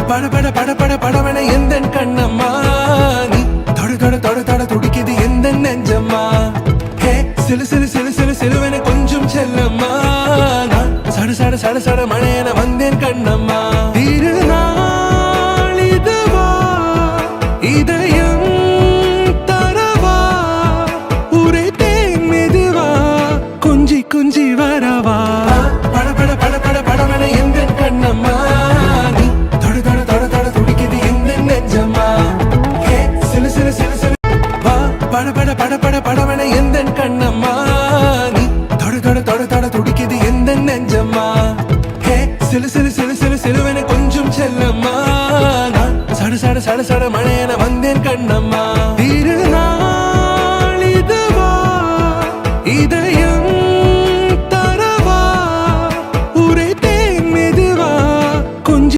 பட பட பட பட படவன எந்தன் கண்ணம்மா நீ தொட தொட தொட தொட துடிக்குது எந்த நெஞ்சம்மா ஹே சிலு சிலு சிலு சிலு சிலுவன கொஞ்சம் செல்லம்மா நான் சட சட சட சட மழையன வந்தேன் கண்ணம்மா திருநாள் இதுவா இதயம் தரவா உரைத்தேன் மெதுவா குஞ்சி குஞ்சி வரவா பட பட பட பட படவன எந்தன் கண்ணம்மா நீ தொட தொட தொட தொட துடிக்குது எந்த நெஞ்சம்மா ஹே சிலு சிலு சிலு சிலு வா பட பட பட பட படவன எந்தன் கண்ணம்மா நீ தொட தொட தொட தொட துடிக்குது எந்த நெஞ்சம்மா ஹே சிலு சிலு சிலு சிலு சிலுவன கொஞ்சம் செல்லம்மா நான் சட சட சட சட மழையன வந்தேன் கண்ணம்மா